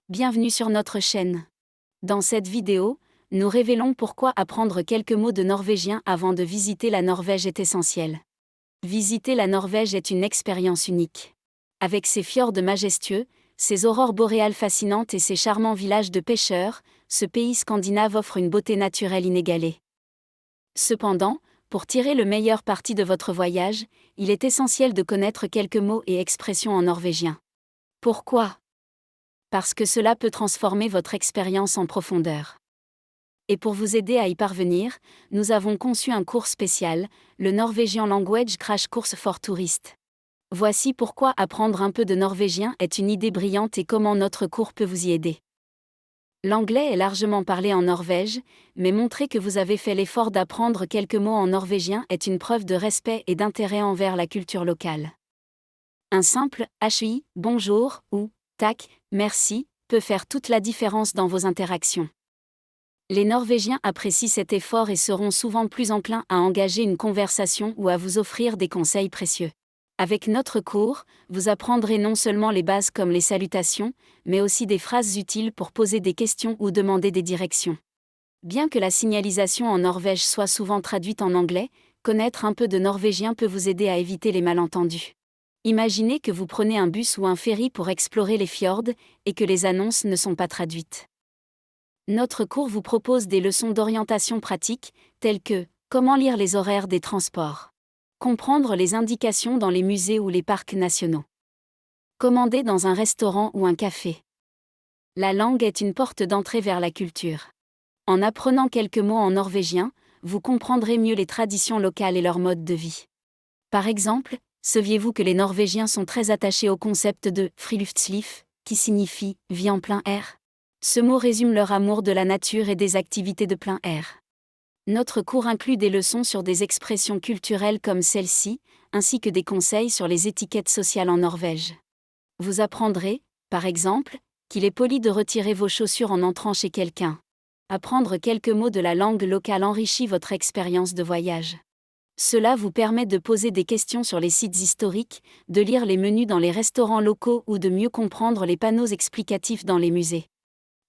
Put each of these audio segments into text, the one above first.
Bienvenue sur notre chaîne. Dans cette vidéo, nous révélons pourquoi apprendre quelques mots de norvégien avant de visiter la Norvège est essentiel. Visiter la Norvège est une expérience unique. Avec ses fjords majestueux, ses aurores boréales fascinantes et ses charmants villages de pêcheurs, ce pays scandinave offre une beauté naturelle inégalée. Cependant, pour tirer le meilleur parti de votre voyage, il est essentiel de connaître quelques mots et expressions en norvégien. Pourquoi ? Parce que cela peut transformer votre expérience en profondeur. Et pour vous aider à y parvenir, nous avons conçu un cours spécial, le Norwegian Language Crash Course for Tourists. Voici pourquoi apprendre un peu de norvégien est une idée brillante et comment notre cours peut vous y aider. L'anglais est largement parlé en Norvège, mais montrer que vous avez fait l'effort d'apprendre quelques mots en norvégien est une preuve de respect et d'intérêt envers la culture locale. Un simple « HI »,« bonjour » ou « tac », « merci » peut faire toute la différence dans vos interactions. Les Norvégiens apprécient cet effort et seront souvent plus enclins à engager une conversation ou à vous offrir des conseils précieux. Avec notre cours, vous apprendrez non seulement les bases comme les salutations, mais aussi des phrases utiles pour poser des questions ou demander des directions. Bien que la signalisation en Norvège soit souvent traduite en anglais, connaître un peu de norvégien peut vous aider à éviter les malentendus. Imaginez que vous prenez un bus ou un ferry pour explorer les fjords et que les annonces ne sont pas traduites. Notre cours vous propose des leçons d'orientation pratique, telles que comment lire les horaires des transports, comprendre les indications dans les musées ou les parcs nationaux, commander dans un restaurant ou un café. La langue est une porte d'entrée vers la culture. En apprenant quelques mots en norvégien, vous comprendrez mieux les traditions locales et leur mode de vie. Par exemple, saviez-vous que les Norvégiens sont très attachés au concept de friluftsliv, qui signifie « vie en plein air ». Ce mot résume leur amour de la nature et des activités de plein air. Notre cours inclut des leçons sur des expressions culturelles comme celle-ci, ainsi que des conseils sur les étiquettes sociales en Norvège. Vous apprendrez, par exemple, qu'il est poli de retirer vos chaussures en entrant chez quelqu'un. Apprendre quelques mots de la langue locale enrichit votre expérience de voyage. Cela vous permet de poser des questions sur les sites historiques, de lire les menus dans les restaurants locaux ou de mieux comprendre les panneaux explicatifs dans les musées.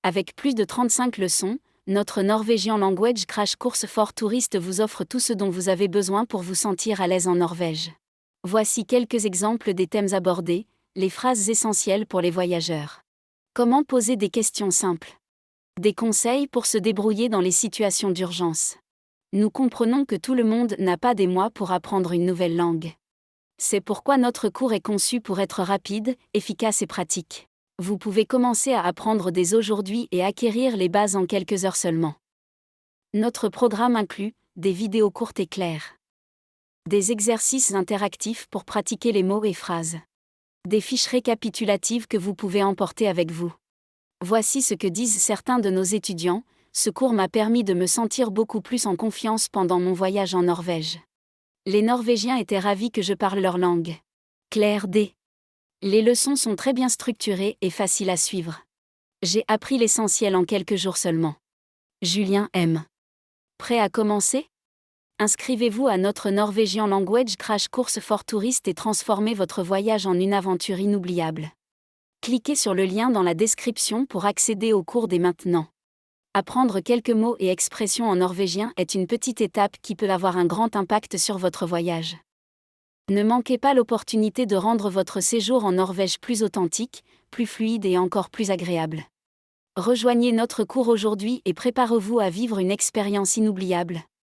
Avec plus de 35 leçons, notre Norwegian Language Crash Course for Tourists vous offre tout ce dont vous avez besoin pour vous sentir à l'aise en Norvège. Voici quelques exemples des thèmes abordés, les phrases essentielles pour les voyageurs. Comment poser des questions simples? Des conseils pour se débrouiller dans les situations d'urgence. Nous comprenons que tout le monde n'a pas des mois pour apprendre une nouvelle langue. C'est pourquoi notre cours est conçu pour être rapide, efficace et pratique. Vous pouvez commencer à apprendre dès aujourd'hui et acquérir les bases en quelques heures seulement. Notre programme inclut des vidéos courtes et claires, des exercices interactifs pour pratiquer les mots et phrases, des fiches récapitulatives que vous pouvez emporter avec vous. Voici ce que disent certains de nos étudiants. Ce cours m'a permis de me sentir beaucoup plus en confiance pendant mon voyage en Norvège. Les Norvégiens étaient ravis que je parle leur langue. Claire D. Les leçons sont très bien structurées et faciles à suivre. J'ai appris l'essentiel en quelques jours seulement. Julien M. Prêt à commencer? Inscrivez-vous à notre Norwegian Language Crash Course for Tourists et transformez votre voyage en une aventure inoubliable. Cliquez sur le lien dans la description pour accéder au cours dès maintenant. Apprendre quelques mots et expressions en norvégien est une petite étape qui peut avoir un grand impact sur votre voyage. Ne manquez pas l'opportunité de rendre votre séjour en Norvège plus authentique, plus fluide et encore plus agréable. Rejoignez notre cours aujourd'hui et préparez-vous à vivre une expérience inoubliable.